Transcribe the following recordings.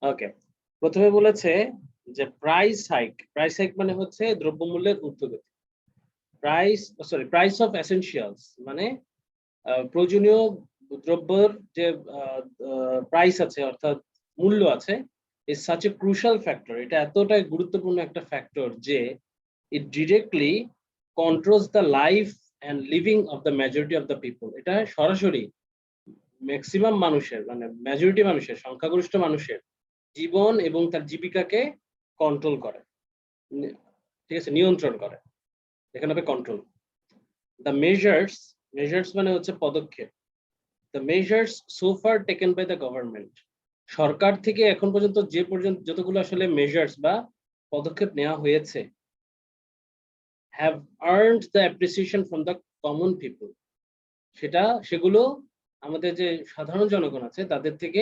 ওকে, প্রথমে বলেছে যে প্রাইস হাইক মানে হচ্ছে দ্রব্যমূল্যের ঊর্ধ্বগতি। প্রাইস অফ এসেনশিয়ালস মানে প্রয়োজনীয় দ্রব্যের যে প্রাইস আছে অর্থাৎ মূল্য আছে, is such a crucial factor, এটা এতটাই গুরুত্বপূর্ণ একটা ফ্যাক্টর যে it directly controls the life and living of the majority of the people. এটা সরাসরি ম্যাক্সিমাম মানুষের মানে মেজরিটি মানুষের, সংখ্যাগরিষ্ঠ মানুষের জীবন এবং তার জীবিকাকে কন্ট্রোল করে, ঠিক আছে, নিয়ন্ত্রণ করে। এখানে হবে কন্ট্রোল। দ্য মেজার্স মানে হচ্ছে পদক্ষেপ। The measures so far taken by the government, সরকার থেকে এখন পর্যন্ত যতগুলো আসলে মেজার্স বা পদক্ষেপ নেওয়া হয়েছে, have earned the appreciation from the common people, সেগুলো আমাদের যে সাধারণ জনগণ আছে তাদের থেকে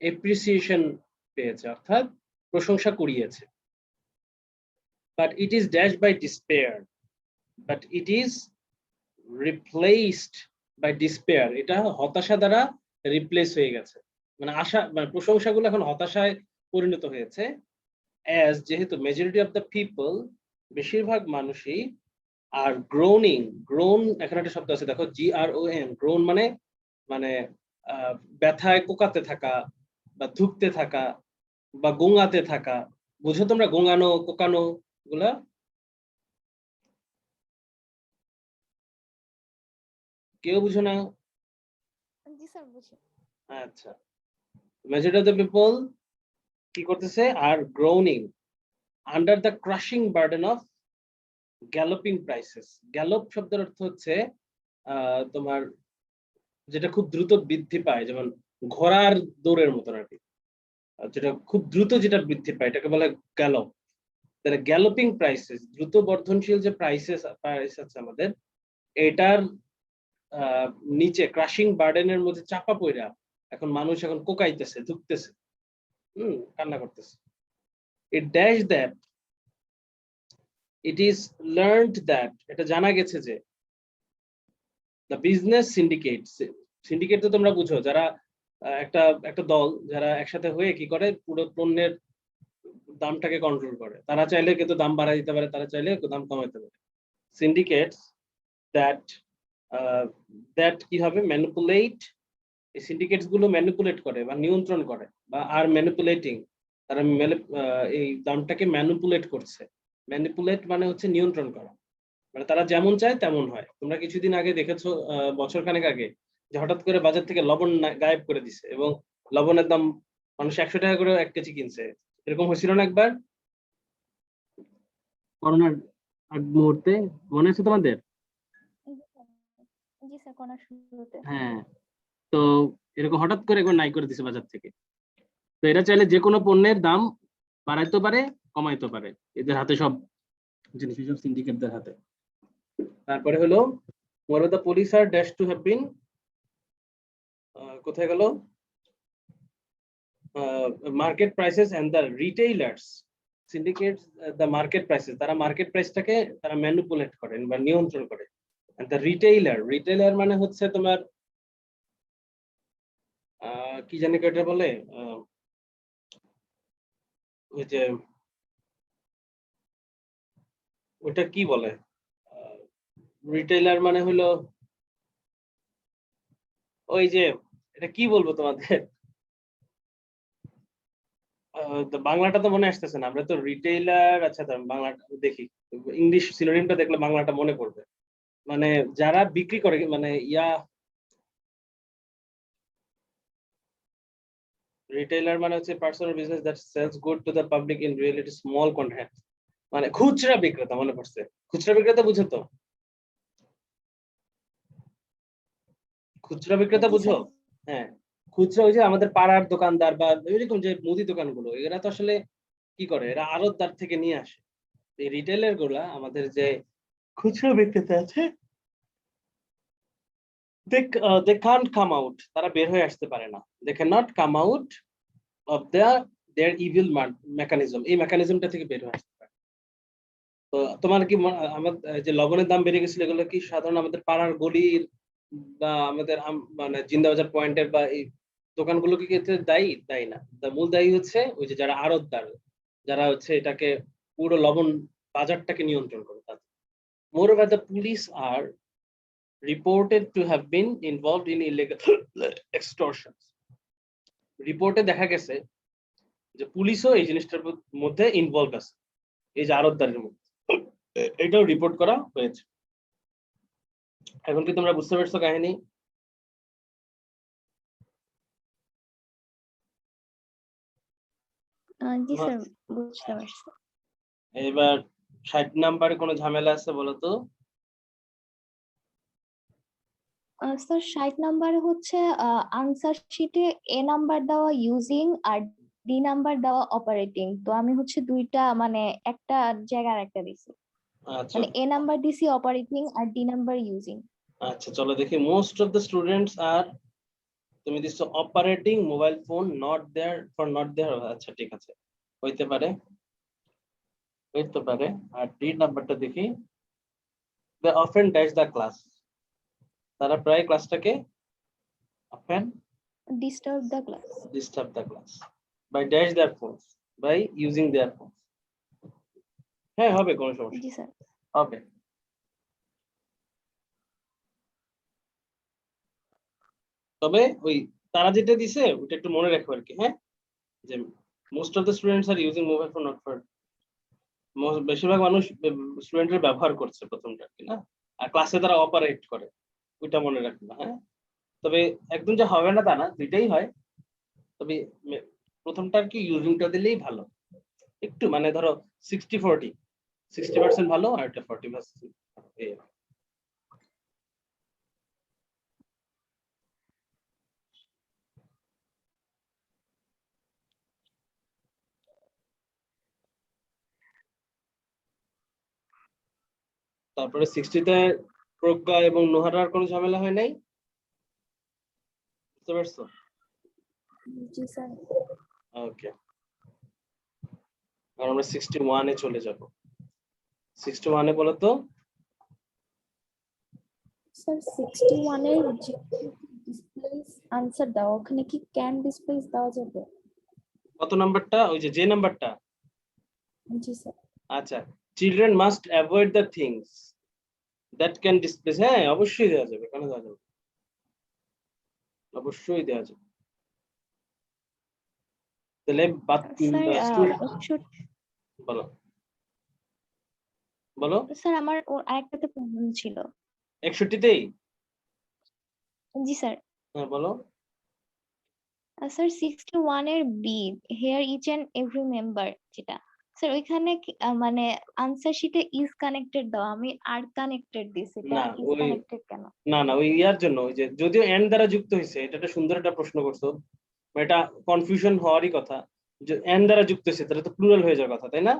এপ্রিসিয়েশন পেয়েছে, অর্থাৎ প্রশংসা কুড়িয়েছে। But it is dash by despair, but it is replaced by despair, এটা হতাশা দ্বারা রিপ্লেস হয়ে গেছে। মানে প্রশংসাগুলো এখন হতাশায় পরিণত হয়েছে। অ্যাজ যেহেতু মেজরিটি অফ দ্য পিপল, বেশিরভাগ মানুষই আর গ্রোন এখানে একটা শব্দ আছে দেখো, GRON, গ্রোন মানে মানে ব্যথায় কোকাতে থাকা বা ধুকতে থাকা বা গোঙাতে থাকা। বুঝো তোমরা গোঙানো কোকানো গুলা? কেউ বুঝো না? জি স্যার বুঝি। আচ্ছা, মেজরিটি অফ দ্য পিপল কি করতেছে? আর groaning under the crushing burden of galloping prices. Gallop শব্দের অর্থ হচ্ছে তোমার যেটা খুব দ্রুত বৃদ্ধি পায়, যেমন ঘোড়ার দৌড়ের মতন আর কি, যেটা খুব দ্রুত যেটা বৃদ্ধি পায় এটাকে বলে গ্যালপ। তাহলে গ্যালোপিং প্রাইসেস, দ্রুত বর্ধনশীল যে প্রাইস আছে আমাদের, এটার নিচে ক্রাশিং বার্ডেনের মধ্যে চাপা পড়া এখন মানুষ এখন কোকাইতেছে, ধুকতেছে, কান্না করতেছে। It dash that, it is learned that, এটা জানা গেছে যে দ্য বিজনেস সিন্ডিকেট তো তোমরা বুঝো, যারা একটা একটা দল যারা একসাথে হয়ে কি করে পুরো পণ্যের দামটাকে কন্ট্রোল করে। তারা চাইলে কিন্তু দাম বাড়াই দিতে পারে, তারা চাইলে দাম কমাইতে পারে। সিন্ডিকেটস দ্যাট দ্যাট কি হবে? ম্যানিপুলেট। এই সিন্ডিকেটস গুলো ম্যানিপুলেট করে বা নিয়ন্ত্রণ করে বা আর ম্যানিপুলেটিং, তারা এই দামটাকে ম্যানিপুলেট করছে। ম্যানিপুলেট মানে হচ্ছে নিয়ন্ত্রণ করা, মানে তারা যেমন চায় তেমন হয়। তোমরা কিছুদিন আগে দেখেছো, বছর খানেক আগে, যে হঠাৎ করে বাজার থেকে লবণ গায়েব করে দিছে এবং লবণের দাম মানুষ 100 টাকা করে 1 কেজি কিনছে। এরকম হয়েছিল না একবার করোনার আগ মুহূর্তে? মনে আছে তোমাদের? জি স্যার, কোন শুরুতে। হ্যাঁ, তো এরকম হঠাৎ করে একবার নাই করে দিছে বাজার থেকে। তো এরা চাইলে যে কোনো পণ্যের দাম বাড়াইতে পারে, কমাইতে পারে, এদের হাতে সব জিনিস, সব সিন্ডিকেটদের হাতে। তারপরে হলো more the police are dash to have been, কোথায় গেল? Market prices and the retailers syndicates the market prices, তারা মার্কেট প্রাইসটাকে তারা ম্যানিপুলেট করেন বা নিয়ন্ত্রণ করে। দ্য রিটেইলার মানে হচ্ছে তোমার কি জানি এটা বলে, ওই যে ওইটা কি বলে, রিটেইলার মানে হলো ওই যে, এটা কি বলবো তোমাদের, বাংলাটা তো মনে আসতেছে না। আমরা তো রিটেইলার, আচ্ছা বাংলাটা দেখি, ইংলিশ সিনোনিমটা দেখলে বাংলাটা মনে পড়বে। মানে যারা বিক্রি করে, মানে রিটেইলার মানে হচ্ছে personal business that sells good to the public in reality small quantity, মানে খুচরা বিক্রেতা। মনে পড়ছে, খুচরা বিক্রেতা বুঝো তো? খুচরা বিক্রেতা জি বুঝো? স্যার। হ্যাঁ, খুচরা ওই যে আমাদের পাড়ার দোকানদার বা এরকম যে মুদি দোকানগুলো, এরা তো আসলে কি করে, এরা আড়তদার থেকে নিয়ে আসে। এই রিটেইলার গুলা, আমাদের যে খুচরা বিক্রেতা আছে, they can't come out, তারা বের হয়ে আসতে পারে না। they cannot come out of their evil mechanism, এই মেকানিজমটা থেকে বের হয়ে আসতে পারে। তো তোমার কি আমাদের যে লবণের দাম বেড়ে গেছিল, এগুলো কি সাধারণ আমাদের পাড়ার গলির বা আমাদের মানে জিন্দাবাজার পয়েন্টের বা এই দোকানগুলোকে কি এতে দায়ী? দায়ী না। মূল দায়ী হচ্ছে ওই যে যারা আড়তদার, যারা হচ্ছে এটাকে পুরো লবণ বাজারটাকে নিয়ন্ত্রণ করে তাদের। Moreover, the police are reported to have been involved in illegal extortions. রিপোর্টে দেখা গেছে যে পুলিশও এই জিনিসটার মধ্যে ইনভলভ আছে, এই যে আড়তদারের মধ্যে। এটাও রিপোর্ট করা হয়েছে। এখন কি তোমরা বুঝতে পারছো কাহিনী? জি স্যার, বুঝতে পারছি। এবার ৬০ নাম্বারে কোনো ঝামেলা আছে বলো তো? স্যার ৬০ নাম্বারে হচ্ছে আনসার শিটে এ নাম্বার দেওয়া ইউজিং আর ডি নাম্বার দেওয়া অপারেটিং। তো আমি হচ্ছে দুইটা মানে একটা জায়গার একটা দিছি, আচ্ছা মানে এ নাম্বার দিছি অপারেটিং আর ডি নাম্বার ইউজিং। আচ্ছা, চলো দেখি। Most of the students are, তুমি দিছো operating mobile phone not there for not there. আচ্ছা ঠিক আছে, হইতে পারে, হইতে পারে। আর ডি নাম্বারটা দেখি, they often dash the class. তারা প্রায় ক্লাসটাকে often disturb the class. disturb the class by dash their phones, by using their phones. হ্যাঁ হবে, কোনো সমস্যা জি স্যার। হবে। তবে ওই তারা যেটা দিছে ওটা একটু মনে রাখো আর কি। হ্যাঁ, যে most of the students are using mobile phone not for, বেশিরভাগ মানুষ স্টুডেন্টের ব্যবহার করছে প্রথমটা আর কি না, আর ক্লাসে তারা অপারেট করে, ওইটা মনে রাখবা। হ্যাঁ, তবে একদম যে হবে না তা না, দুইটাই হয়। তবে প্রথমটা আর কি ইউজিংটা দিলেই ভালো। একটু মানে ধরো 60-40, 60% ভালো আর এটা 40%। তারপরে 60তে প্রজ্ঞা এবং নোহারার কোনো ঝামেলা হয় নাই, বুঝতে পারছো? জি স্যার। ওকে, আর আমরা 61-এ চলে যাব। 61-এ বলো তো। স্যার 61 এর যে ডিসপ্লেস আনসার দাও, ওখানে কি ক্যান ডিসপ্লেস দেওয়া যাবে? কত নাম্বারটা? ওই যে যে নাম্বারটা। জি স্যার। আচ্ছা, children must avoid the things that can displace. হ্যাঁ অবশ্যই দেওয়া যাবে, কেন দেওয়া যাবে, অবশ্যই দেওয়া যাবে। তাহলে স্যার বলো বলো। স্যার আমার আরেকটাতে প্রবলেম ছিল। 61তেই? জি স্যার। হ্যাঁ বলো। স্যার 61 এর B, here each and every member, যেটা স্যার ওইখানে মানে আনসার শিটে ইজ কানেক্টেড দাও, আমি আর কানেক্টেড দিছি, এটা না ইজ ওই, কানেক্টেড কেন? না না ওই ইয়ার জন্য, ওই যে যদিও এন্ড দ্বারা যুক্ত হয়েছে, এটা একটা সুন্দর একটা প্রশ্ন করছো, এটা কনফিউশন হওয়ারই কথা। যে এন্ড দ্বারা যুক্ত হয়েছে তাহলে তো প্লুরাল হয়ে যাওয়ার কথা, তাই না?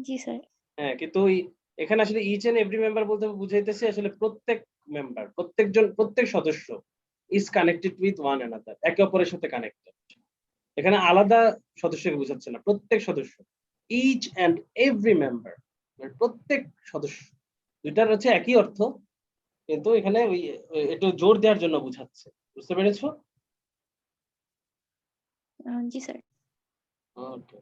জি স্যার। হ্যাঁ, কিন্তু ওই এখানে আসলে ইচ এন্ড এভরি মেম্বার বলতে বুঝাইতেছে আসলে প্রত্যেক মেম্বার, প্রত্যেকজন, প্রত্যেক সদস্য is connected with one another, একে অপরের সাথে কানেক্টেড। এখানে আলাদা সদস্যকে বোঝাচ্ছে না, প্রত্যেক সদস্য, ইচ এন্ড এভরি মেম্বার, প্রত্যেক সদস্য, দুইটার হচ্ছে একই অর্থ, কিন্তু এখানে ওই একটু জোর দেওয়ার জন্য বুঝাচ্ছে। বুঝতে পেরেছো? জি স্যার। ওকে।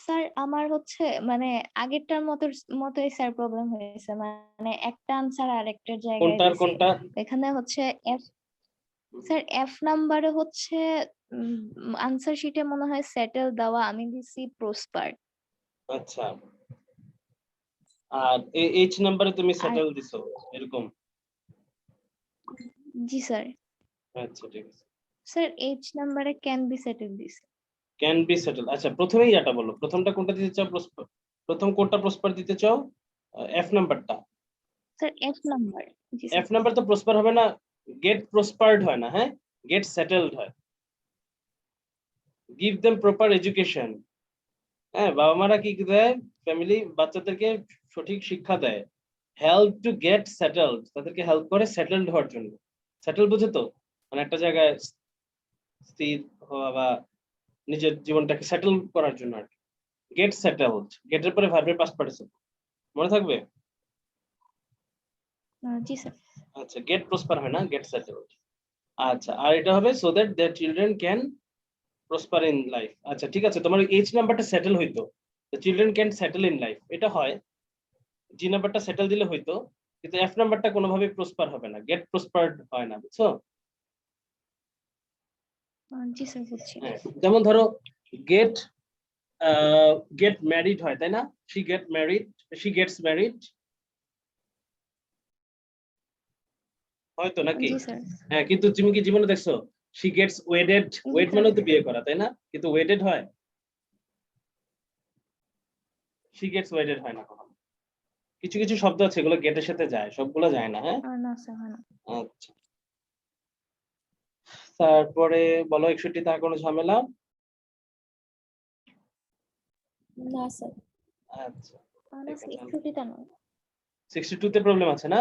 স্যার আমার হচ্ছে মানে আগেরটার মতোই স্যার প্রবলেম হয়েছে, মানে একটা আনসার আরেকটার জায়গায় কোনটার দিছি। কোনটা? এখানে হচ্ছে স্যার এফ নাম্বারে হচ্ছে আনসার শিটে মনে হয় সেটেল দেওয়া, আমি দিছি প্রসপার। আচ্ছা, আর এইচ নাম্বারে তুমি আর সেটেল দিছো এরকম? জি স্যার। আচ্ছা ঠিক আছে। স্যার এইচ নাম্বারে ক্যান বি সেটেল দিছি। Can be settle. আচ্ছা প্রথমেই এটা বলো, প্রথমটা কোনটা দিতে চাও? প্রথম কোনটা প্রসপার দিতে চাও? এফ নাম্বারটা। Sir F number. জি এফ স্যার। নাম্বার তো প্রসপার হবে না, গেট প্রসপার্ড হয় না, হ্যাঁ গেট সেটেলড হয়। Give them proper education. হ্যাঁ, বাবা মারা কি দেয়? ফ্যামিলি বাচ্চাদেরকে সঠিক শিক্ষা দেয়। হেল্প টু গেট সেটেলড, তাদেরকে হেল্প করে সেটেলড হওয়ার জন্য। সেটেল বুঝে তো, মানে একটা জায়গায় স্থির হওয়া বা নিজের জীবনটাকে সেটেল করার জন্য আর কি। গেট সেটেলড, গেটের পরে ভার্বের পাস্ট পার্টিসিপল, মনে থাকবে? জি স্যার। আচ্ছা, গেট প্রসপার হয় না, গেট সেটেলড। আচ্ছা, আর এটা হবে so that their children can prosper in life. আচ্ছা ঠিক আছে, তোমার এইচ নাম্বারটা সেটেল হইতো, the children can settle in life, এটা হয়। জি নাম্বারটা সেটেল দিলে হইতো, কিন্তু এফ নাম্বারটা কোনোভাবেই প্রসপার হবে না, গেট প্রসপারড হয় না, বুঝছো? জি স্যার বুঝছি। হ্যাঁ, যেমন ধরো গেট গেট ম্যারিড হয়, তাই না? She get married, she gets married, হয়তো নাকি? জি স্যার। হ্যাঁ, কিন্তু তুমি কি জীবনে দেখছো শি গেটস ওয়েডেড? ওয়েড মানে তো বিয়ে করা, তাই না? কিন্তু ওয়েডেড হয়? শি গেটস ওয়েডেড হয় না কখনো। কিছু কিছু শব্দ আছে এগুলো গেটের সাথে যায়, সবগুলো যায় না। হ্যাঁ, না স্যার হয় না। আচ্ছা। তারপরে বলো 61 তে আর কোনো ঝামেলা? না স্যার। আচ্ছা না ঠিক স্যার, আছে। 61টা নয় 62 তে প্রবলেম আছে না?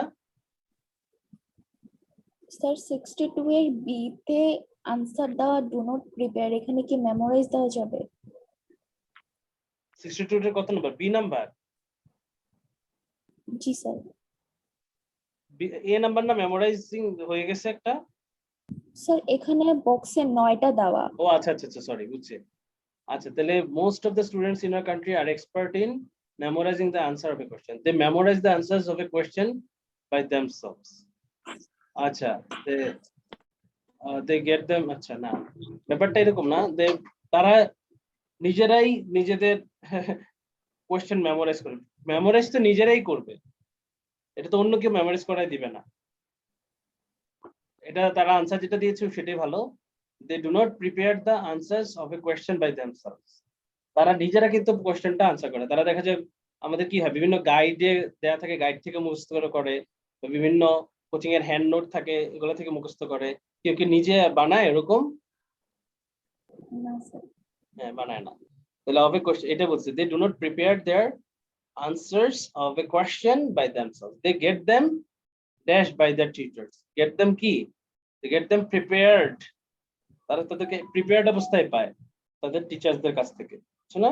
স্যার। 62 এর বি তে আনসার দেওয়া ডু নট প্রিপেয়ার, এখানে কি মেমোরাইজ দেওয়া যাবে? 62 এর কত নাম্বার? B number? জি স্যার। এ নাম্বার না মেমোরাইজিং হয়ে গেছে একটা? স্যার এখানে বক্সে 9টা দেওয়া। ও আচ্ছা আচ্ছা আচ্ছা, সরি, বুঝছি। আচ্ছা, তাহলে most of the students in our country are expert in memorizing the answer of a question. They memorize the answers of a question by themselves. আচ্ছা, they get them, আচ্ছা না, ব্যাপারটা এরকম না, তারা নিজেরাই নিজেদের কোয়েশ্চেন মেমোরাইজ করবে। মেমোরাইজ তো নিজেরাই করবে, এটা তো অন্য কেউ মেমোরাইজ করাই দিবে না। এটা তারা আনসার যেটা দিয়েছে সেটাই ভালো। They do not prepare the answers of a question by themselves. তারা নিজেরা কিন্তু কোয়েশ্চেনটা আনসার করে। তারা দেখা যায় আমাদের কি হয়, বিভিন্ন গাইডে দেয়া থাকে, গাইড থেকে মুখস্থ করে, বা বিভিন্ন কোচিং এর হ্যান্ড নোট থাকে, এগুলো থেকে মুখস্থ করে। কেউ কি নিজে বানায় এরকম? না স্যার। হ্যাঁ, বানায় না। তাহলে হবে কোশ্চেন, এটা বলছে they do not prepare their answers of a question by themselves. They get them dash by their tutors. Get them কি? They get them prepared. তারা তাদেরকে প্রিপেয়ার্ড অবস্থায় পায় তাদের টিচারদের কাছ থেকে, বুঝছো না?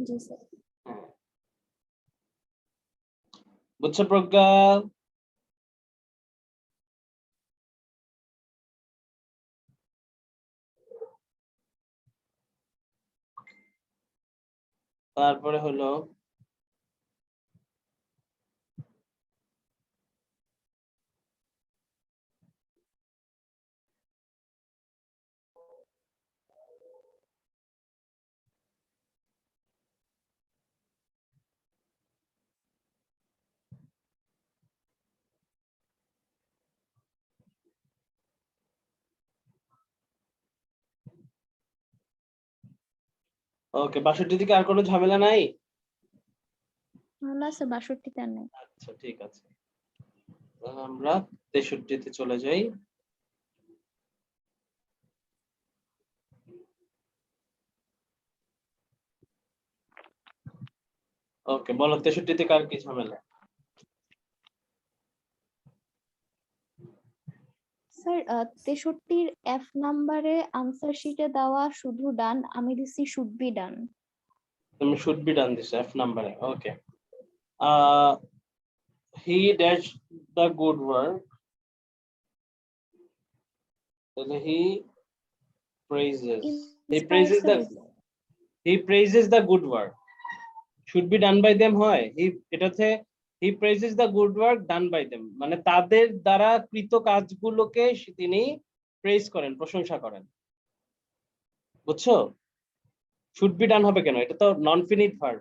জি স্যার। বুঝছো প্রজ্ঞা? তারপরে হলো ওকে, 62 থেকে আর কোনো ঝামেলা নাই? না স্যার, 62তে আর নেই। আচ্ছা ঠিক আছে, তাহলে আমরা 63 তে চলে যাই। ওকে, বলো 63 তে কার কি ঝামেলা? স্যার 63-র এফ নাম্বারে আনসার শিটে দেওয়া শুধু ডান, আমি দিছি শুড বি ডান। তুমি শুড বি ডান দিছো এফ নাম্বারে। Okay, he dash the good work, তাহলে he praises, he praises the he praises the good work. Should be done by them হয়, এটাতে he praises the good work done by them, মানে তাদের দ্বারা কৃত কাজগুলোকে তিনি প্রেজ করেন, প্রশংসা করেন, বুঝছো? শুড বি ডান হবে কেন? এটা তো non finite verb.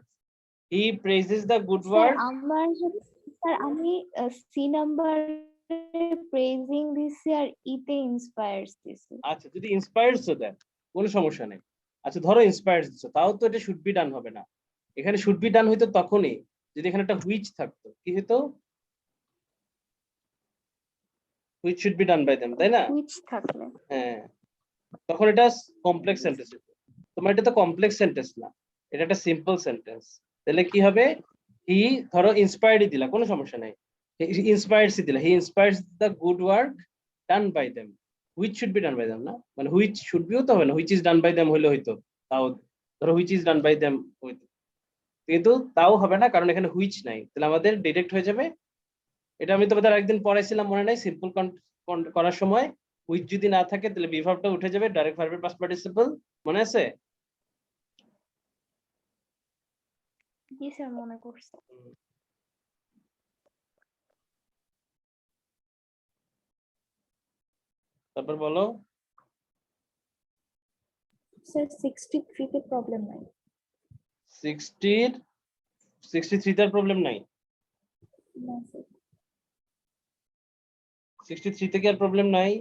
He praises the good sir work. Sir আমি সি নাম্বার প্রেজিং দিছি আর ইতে ইন্সপায়ার্স দিছি। আচ্ছা, যদি ইন্সপায়ার্স দেন কোনো সমস্যা নেই। আচ্ছা ধরো ইন্সপায়ার্স দিছো, তাও তো এটা শুড বি ডান হবে না। এখানে শুড বি ডান হইতো তখনই যদি এখানে একটা হুইচ থাকতো। কি হতো? Which should be done by them, তাই না? হুইচ থাকলে হ্যাঁ, তখন এটা কমপ্লেক্স সেন্টেন্স। তোমার এটা তো কমপ্লেক্স সেন্টেন্স না, এটা একটা সিম্পল সেন্টেন্স। তাহলে কি হবে? হি, ধরো ইন্সপায়ার্ডই দিলা, কোনো সমস্যা নাই, ইন্সপায়ার্স দিলা, he inspires the good work done by them, which should be done by them না, মানে হুইচ শুড বিও তো হবে না, which is done by them হইলে হইতো, তাও ধরো which is done by them, কিন্তু তাও হবে না কারণ এখানে হুইচ নাই, তাহলে আমাদের ডিরেক্ট হয়ে যাবে। এটা আমি তোমাদের একদিন পড়াইছিলাম মনে নাই, সিম্পল করার সময় হুইচ যদি না থাকে তাহলে বি ভার্বটা উঠে যাবে, ডাইরেক্ট ভার্বের পাস্ট পার্টিসিপল, মনে আছে? জি স্যার, মনে করছি। তারপর বলো। স্যার 63 তে প্রবলেম নাই। 63 তার প্রবলেম নাই? না স্যার। 63 থেকে আর প্রবলেম নাই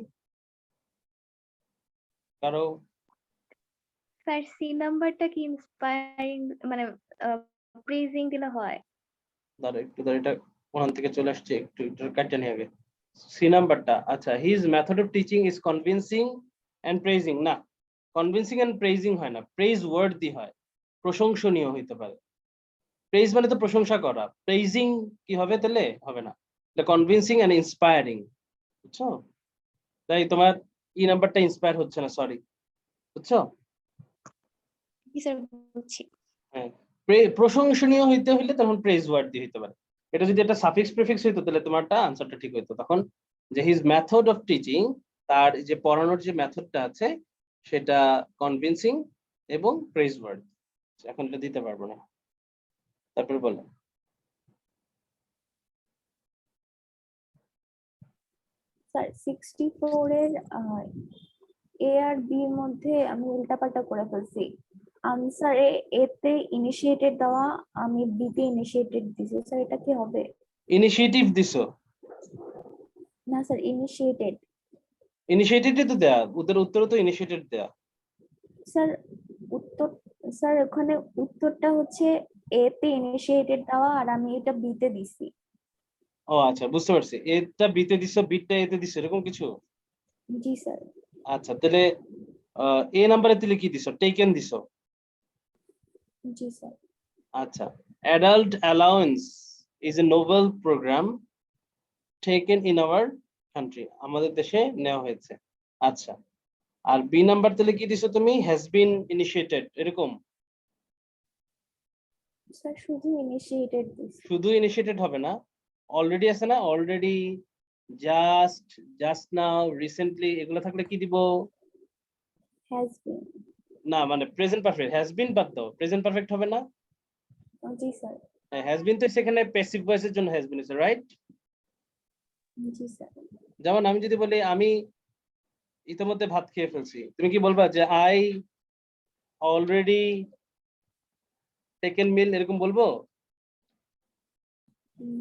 কারো? স্যার সি নাম্বারটা কি ইন্সপায়ারিং মানে প্রেজিং দিলে হয়? দাঁড়া একটু, দাঁড়া এটা ওখান থেকে চলে আসছে, একটু একটু কাটতে নিয়ে আগে। সি নাম্বারটা, আচ্ছা, his method of teaching is convincing and praising. না, কনভিন্সিং এন্ড প্রেজিং হয় না, প্রেজ ওয়ার্ড দি হয়, প্রশংসনীয় হইতে পারে। প্রেজ মানে তো প্রশংসা করা, প্রেজিং কি হবে তাহলে? হবে না, এটা কনভিন্সিং এন্ড ইন্সপায়ারিং, বুঝছো? তাই তোমার ই নাম্বারটা ইন্সপায়ার হচ্ছে না, সরি, বুঝছো? জি স্যার, বুঝছি। হ্যাঁ, প্রশংসনীয় হইতে হইলে তখন প্রেজ ওয়ার্ড দিয়ে হইতে পারে। এটা যদি একটা সাফিক্স প্রিফিক্স হইতো তাহলে তোমারটা আনসারটা ঠিক হইতো। তখন যে হিজ মেথড অফ টিচিং, তার যে পড়ানোর যে মেথডটা আছে সেটা কনভিন্সিং এবং প্রেজ ওয়ার্ড। এখন এটা দিতে পারবো না। তারপর বলো। স্যার 64 এর এ আর বি এর মধ্যে আমি উল্টাপাল্টা করে ফেলছি। আনসারে এ তে ইনিশিয়েটেড দেওয়া, আমি বি তে ইনিশিয়েটেড দিছি। স্যার এটা কি হবে? ইনিশিয়েটিভ দিছো? না স্যার, ইনিশিয়েটেড। ইনিশিয়েটিভ তো দেয়া, উত্তর তো ইনিশিয়েটেড দেয়া। স্যার উত্তর, স্যার ওখানে উত্তরটা হচ্ছে এ তে ইনিশিয়েটেড দেওয়া আর আমি এটা বি তে দিছি। ও আচ্ছা, বুঝতে পারছি, এটা বিতে দিছো, বিটটা এতে দিছো, এরকম কিছু। জি স্যার। আচ্ছা, তাহলে এ নাম্বারে দিলে কি দিছো? টেকেন দিছো? জি স্যার। আচ্ছা, adult allowance is a noble programme taken in our country, আমাদের দেশে নেওয়া হয়েছে। আচ্ছা, আর বি নাম্বার তাহলে কি দিছো তুমি? হ্যাজ বিন ইনিশিয়েটেড, এরকম? স্যার শুধু ইনিশিয়েটেড দিছি। শুধু ইনিশিয়েটেড হবে না, অলরেডি আছে না, already, just, just now, recently, এগুলো থাকলে কি দিব? Has been. না মানে প্রেজেন্ট পারফেক্ট, হ্যাজ বিন বাদ দাও, প্রেজেন্ট পারফেক্ট হবে না? জি স্যার। হ্যাজ বিন তো সেখানে প্যাসিভ ভয়েসের জন্য হ্যাজ বিন আছে, রাইট? জি স্যার। যেমন আমি যদি বলি আমি ইতিমধ্যে ভাত খেয়ে ফেলছি, তুমি কি বলবা যে আই অলরেডি টেকেন মিল, এরকম বলবো?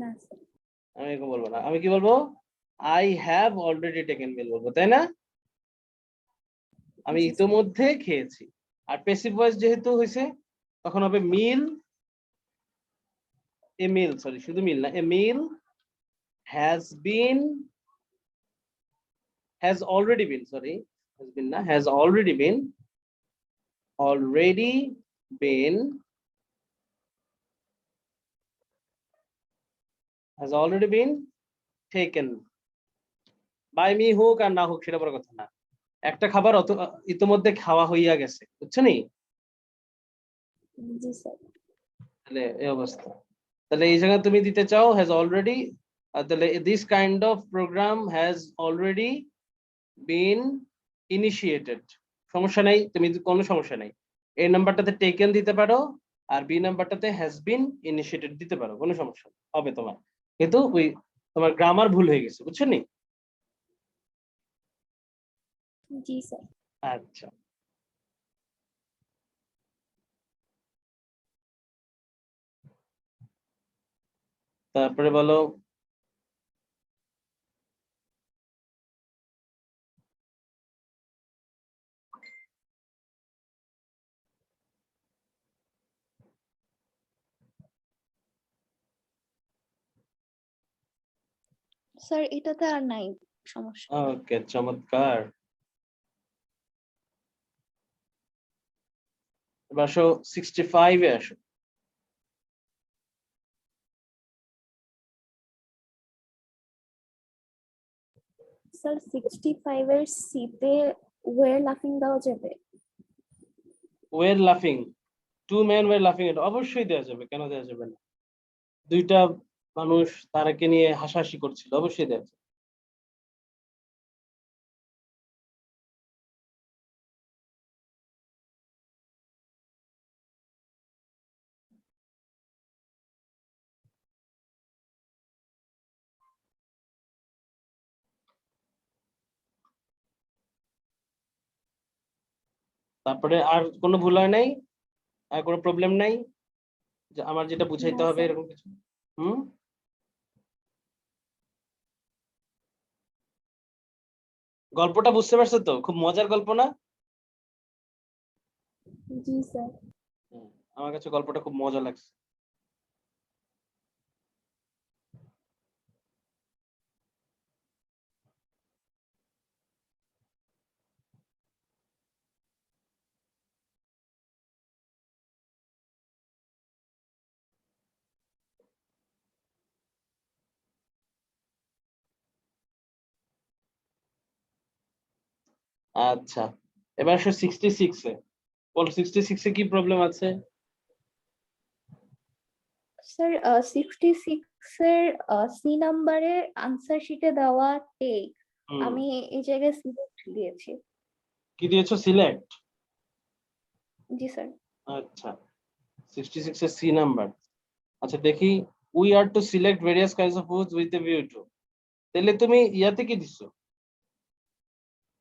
না স্যার। আমি এরকম বলবো না, আমি কি বলবো? আই হ্যাভ অলরেডি টেকেন মিল বলবো, তাই না? আমি জি স্যার। ইতিমধ্যে খেয়েছি। আর প্যাসিভ ভয়েস যেহেতু হয়েছে তখন হবে মিল, এ মিল, সরি শুধু মিল না, a meal has been, has already been, sorry, has been না, has already been, already been, has already been taken by me, হোক আর না হোক সেটা বড় কথা না, একটা খাবার ইতিমধ্যে খাওয়া হইয়া গেছে, বুঝছো নি? জি স্যার। তাহলে এই অবস্থা, তাহলে এই জায়গায় তুমি দিতে চাও হ্যাজ অলরেডি, তাহলে this kind of programme has already been initiated, সমস্যা নাই, তুমি কোনো সমস্যা নাই, এই নাম্বারটাতে টেকেন দিতে পারো আর বি নাম্বারটাতে হ্যাজ বিন ইনিশিয়েটেড দিতে পারো, কোনো সমস্যা হবে তোমার, কিন্তু ওই তোমার গ্রামার ভুল হয়ে গেছে, বুঝছো নি? জি স্যার। আচ্ছা, তারপরে বলো। স্যার এটাতে আর নাই সমস্যা। ওকে, চমৎকার। এবার আসো 65 এ আসো। স্যার 65 এর সি তে ওয়ার লাফিং দেওয়া যাবে? ওয়ের লাফিং, 2 men were laughing at, অবশ্যই দেওয়া যাবে, কেন দেওয়া যাবে না? দুইটা মানুষ তারাকে নিয়ে হাসাহাসি করছিল, অবশ্যই দেওয়া যাবে। তারপরে আর কোনো ভুল হয় নাই? আর কোনো প্রবলেম নাই? যে আমার যেটা বুঝাইতে না হবে স্যার। এরকম কিছু? হুম? গল্পটা বুঝতে পারছো তো? খুব মজার গল্প না? জি স্যার। আমার কাছে গল্পটা খুব মজা লাগছে। আচ্ছা, এবার আসো 66 এ। বলো 66 এ কি প্রবলেম আছে? স্যার 66 এর সি নাম্বারে আনসার শিটে দেওয়া টেক হুম, আমি এই জায়গায় সিলেক্ট দিয়েছি। কি দিয়েছো? সিলেক্ট? জি স্যার। আচ্ছা, 66 এর সি নাম্বার। আচ্ছা দেখি, we are to select various kinds of foods with a view to. তাহলে তুমি ইয়াতে কি দিছো?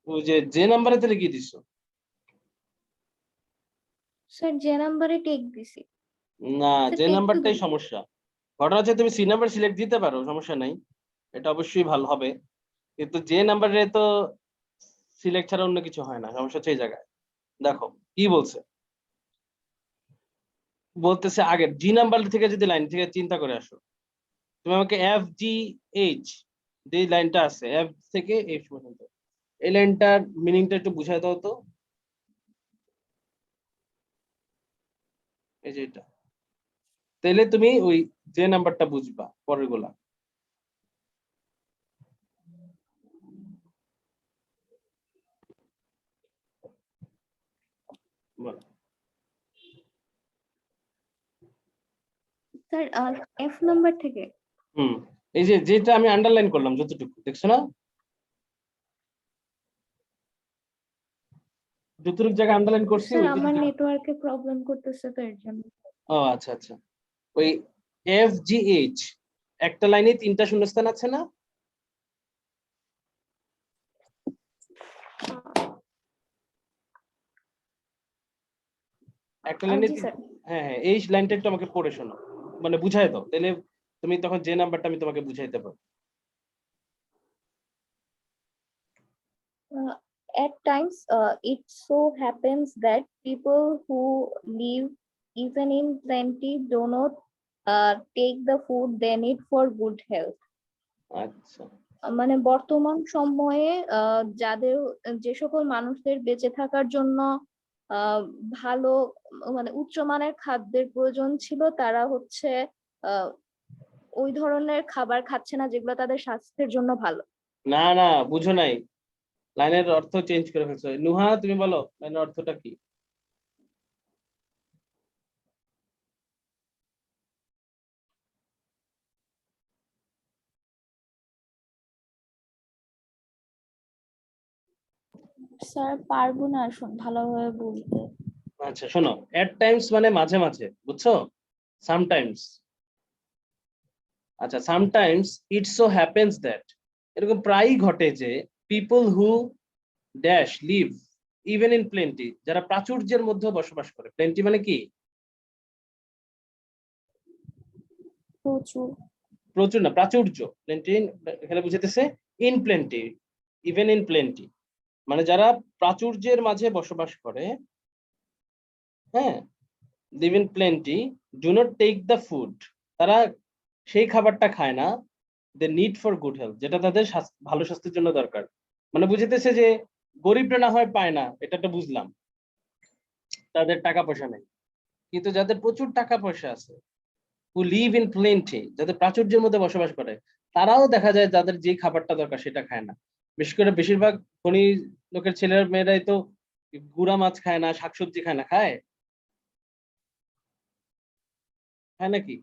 ওই যে নাম্বারে তাহলে কি দিছো? স্যার যে নাম্বারে টেক দিছি। না, স্যার যে টেক তো নাম্বারটাই সমস্যা। ঘটনা হচ্ছে তুমি সি নাম্বার সিলেক্ট দিতে পারো, সমস্যা নাই, এটা অবশ্যই ভালো হবে, কিন্তু যে নাম্বারে তো সিলেক্ট ছাড়া অন্য কিছু হয় না, সমস্যা হচ্ছে এই জায়গায়। দেখো কি বলছে, বলতেছে আগে জি নাম্বার থেকে যদি লাইন থেকে চিন্তা করে আসো, তুমি আমাকে এফ জি এইচ যে লাইনটা আছে এফ থেকে এইচ পর্যন্ত, এই লাইনটার মিনিংটা একটু বুঝাই দাও তো। এই যে এটা, তাহলে তুমি ওই যে নাম্বারটা বুঝবা পরের গুলা। বলো। স্যার এফ নাম্বার থেকে। হুম, এই যে যেটা আমি আন্ডারলাইন করলাম যতটুকু, দেখছো না? যতটুকু জায়গায় আন্ডারলাইন করছি স্যার ওইটুকু আমার জায়গা। নেটওয়ার্কে প্রবলেম করতেছে তো এর জন্য। ও আচ্ছা আচ্ছা, ওই এফ জি এইচ একটা লাইনে 3টা শূন্যস্থান আছে না? একটা লাইনে জি স্যার। হ্যাঁ হ্যাঁ, এই লাইনটা একটু আমাকে পড়ে শোনো, মানে বুঝাই দাও, তাহলে তুমি তখন যে নাম্বারটা আমি তোমাকে বুঝাইতে পারবো। At times, it so happens that people who live even in plenty do not take the food they need for good health. আচ্ছা, মানে বর্তমান সময়ে যাদের যে সকল মানুষদের বেঁচে থাকার জন্য আহ, ভালো মানে উচ্চমানের খাদ্যের প্রয়োজন ছিল তারা হচ্ছে আহ, ওই ধরনের খাবার খাচ্ছে না যেগুলো তাদের স্বাস্থ্যের জন্য ভালো। না না, বুঝো নাই, লাইনের অর্থ চেঞ্জ করে ফেলছো। নুহা তুমি বলো লাইনের অর্থটা কি? স্যার পারবো না ভালোভাবে বলতে। আচ্ছা শোনো, এট টাইমস মানে মাঝে মাঝে, বুঝছো? সামটাইমস। আচ্ছা, sometimes it so happens that, এরকম প্রায়ই ঘটে যে people who dash live even in plenty, যারা প্রাচুর্যের মধ্যে বসবাস করে। প্লেন্টি মানে কি? প্রচুর। প্রচুর না, প্রাচুর্য। প্লেন্টি এখানে বুঝাইতেছে in plenty, even in plenty, মানে যারা প্রাচুর্যের মাঝে বসবাস করে, হ্যাঁ, live in plenty, do not take the food, তারা সেই খাবারটা খায় না, they need for good health, যেটা তাদের ভালো স্বাস্থ্যের জন্য দরকার। মানে বুঝাইতেছে যে গরিবরা না হয় পায় না, এটা তো বুঝলাম, তাদের টাকা পয়সা নেই, কিন্তু যাদের প্রচুর টাকা পয়সা আছে, হু লিভ ইন প্লেন্টি, যাদের প্রাচুর্যের মধ্যে বসবাস করে, তারাও দেখা যায় যাদের যে খাবারটা দরকার সেটা খায় না। বিশেষ করে বেশিরভাগ ধনী লোকের ছেলের মেয়েরাই তো গুড়া মাছ খায় না, শাকসবজি খায় না, খায়? হ্যাঁ নাকি?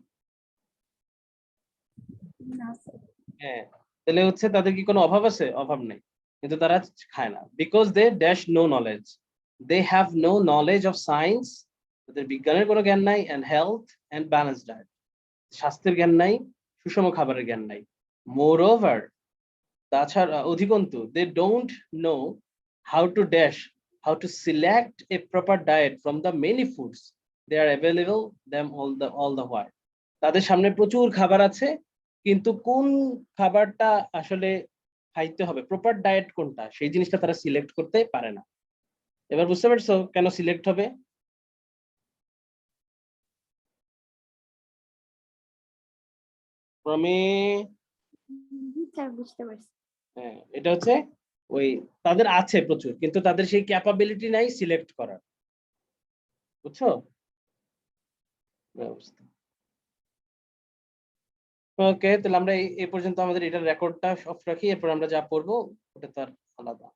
হ্যাঁ, তাহলে হচ্ছে তাদের কি কোনো অভাব আছে? অভাব নেই, কিন্তু তারা খায় না because they dash no knowledge, they have no knowledge of science, তাদের বিজ্ঞানের কোনো জ্ঞান নাই, and health and balance diet, স্বাস্থ্যের জ্ঞান নাই, সুষম খাবারের জ্ঞান নাই। মোর ওভার, তাছাড়া অধিকন্তু they don't know how to dash, how to select a proper diet from the many foods they are available them all the while. তাদের সামনে প্রচুর খাবার আছে, কিন্তু কোন খাবারটা আসলে খাইতে হবে, প্রপার ডায়েট কোনটা, সেই জিনিসটা তারা সিলেক্ট করতে পারে না। এবার বুঝতে পারছো কেন সিলেক্ট হবে? আমি স্যার বুঝতে পারছি। হ্যাঁ, এটা হচ্ছে ওই তাদের আছে প্রচুর, কিন্তু তাদের সেই ক্যাপাবিলিটি নাই সিলেক্ট করার। বুঝছো? ওকে, তাহলে আমরা এই পর্যন্ত আমাদের এটার রেকর্ডটা অফ রাখি, এরপর আমরা যা পড়বো ওটা তার আলাদা।